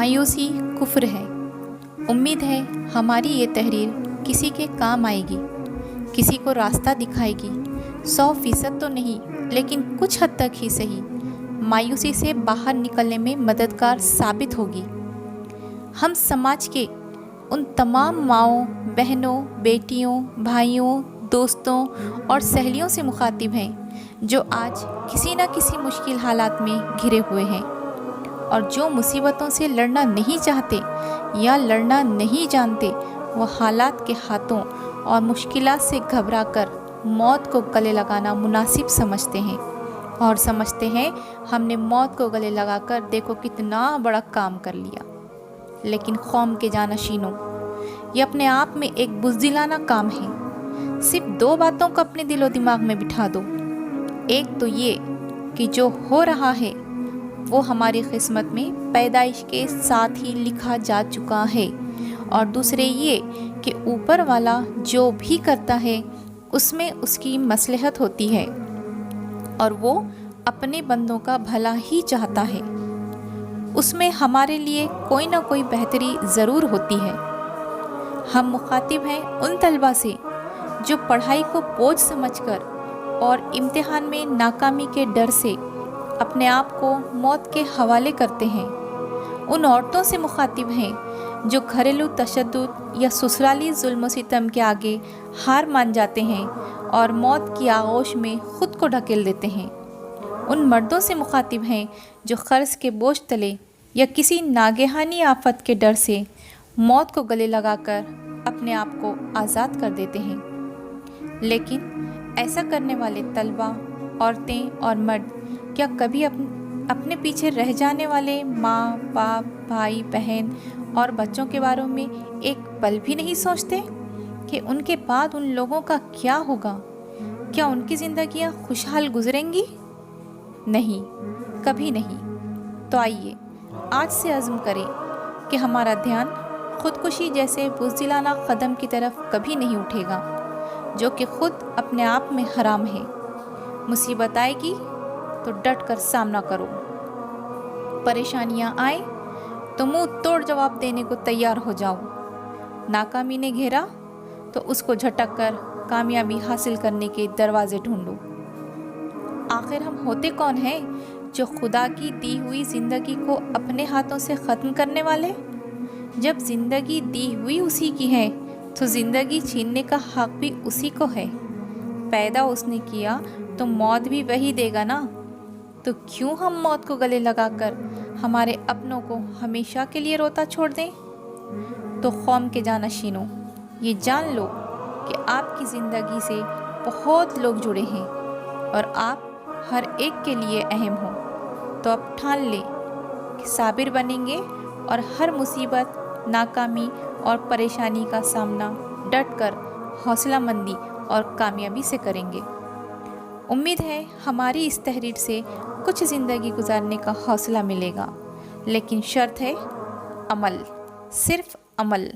مایوسی کفر ہے۔ امید ہے ہماری یہ تحریر کسی کے کام آئے گی، کسی کو راستہ دکھائے گی۔ 100% تو نہیں لیکن کچھ حد تک ہی صحیح مایوسی سے باہر نکلنے میں مددگار ثابت ہوگی۔ ہم سماج کے ان تمام ماؤں، بہنوں، بیٹیوں، بھائیوں، دوستوں اور سہیلیوں سے مخاطب ہیں جو آج کسی نہ کسی مشکل حالات میں گھرے ہوئے ہیں اور جو مصیبتوں سے لڑنا نہیں چاہتے یا لڑنا نہیں جانتے۔ وہ حالات کے ہاتھوں اور مشکلات سے گھبرا کر موت کو گلے لگانا مناسب سمجھتے ہیں اور سمجھتے ہیں ہم نے موت کو گلے لگا کر دیکھو کتنا بڑا کام کر لیا۔ لیکن قوم کے جانشینوں، یہ اپنے آپ میں ایک بزدلانہ کام ہے۔ صرف 2 باتوں کو اپنے دل و دماغ میں بٹھا دو۔ ایک تو یہ کہ جو ہو رہا ہے وہ ہماری قسمت میں پیدائش کے ساتھ ہی لکھا جا چکا ہے، اور دوسرے یہ کہ اوپر والا جو بھی کرتا ہے اس میں اس کی مصلحت ہوتی ہے اور وہ اپنے بندوں کا بھلا ہی چاہتا ہے۔ اس میں ہمارے لیے کوئی نہ کوئی بہتری ضرور ہوتی ہے۔ ہم مخاطب ہیں ان طلباء سے جو پڑھائی کو بوجھ سمجھ کر اور امتحان میں ناکامی کے ڈر سے اپنے آپ کو موت کے حوالے کرتے ہیں۔ ان عورتوں سے مخاطب ہیں جو گھریلو تشدد یا سسرالی ظلم و ستم کے آگے ہار مان جاتے ہیں اور موت کی آغوش میں خود کو ڈھکیل دیتے ہیں۔ ان مردوں سے مخاطب ہیں جو قرض کے بوجھ تلے یا کسی ناگہانی آفت کے ڈر سے موت کو گلے لگا کر اپنے آپ کو آزاد کر دیتے ہیں۔ لیکن ایسا کرنے والے طلباء، عورتیں اور مرد کیا کبھی اپنے پیچھے رہ جانے والے ماں، باپ، بھائی، بہن اور بچوں کے بارے میں ایک پل بھی نہیں سوچتے کہ ان کے بعد ان لوگوں کا کیا ہوگا؟ کیا ان کی زندگیاں خوشحال گزریں گی؟ نہیں، کبھی نہیں۔ تو آئیے آج سے عزم کریں کہ ہمارا دھیان خودکشی جیسے بزدلانہ قدم کی طرف کبھی نہیں اٹھے گا جو کہ خود اپنے آپ میں حرام ہے۔ مصیبت آئے گی تو ڈٹ کر سامنا کرو، پریشانیاں آئیں تو منہ توڑ جواب دینے کو تیار ہو جاؤ۔ ناکامی نے گھیرا تو اس کو جھٹک کر کامیابی حاصل کرنے کے دروازے ڈھونڈو۔ آخر ہم ہوتے کون ہیں جو خدا کی دی ہوئی زندگی کو اپنے ہاتھوں سے ختم کرنے والے؟ جب زندگی دی ہوئی اسی کی ہے تو زندگی چھیننے کا حق بھی اسی کو ہے۔ پیدا اس نے کیا تو موت بھی وہی دے گا نا۔ تو کیوں ہم موت کو گلے لگا کر ہمارے اپنوں کو ہمیشہ کے لیے روتا چھوڑ دیں؟ تو قوم کے جانشینوں، یہ جان لو کہ آپ کی زندگی سے بہت لوگ جڑے ہیں اور آپ ہر ایک کے لیے اہم ہو۔ تو اب ٹھان لیں کہ صابر بنیں گے اور ہر مصیبت، ناکامی اور پریشانی کا سامنا ڈٹ کر حوصلہ مندی اور کامیابی سے کریں گے۔ امید ہے ہماری اس تحریر سے کچھ زندگی گزارنے کا حوصلہ ملے گا، لیکن شرط ہے عمل، صرف عمل۔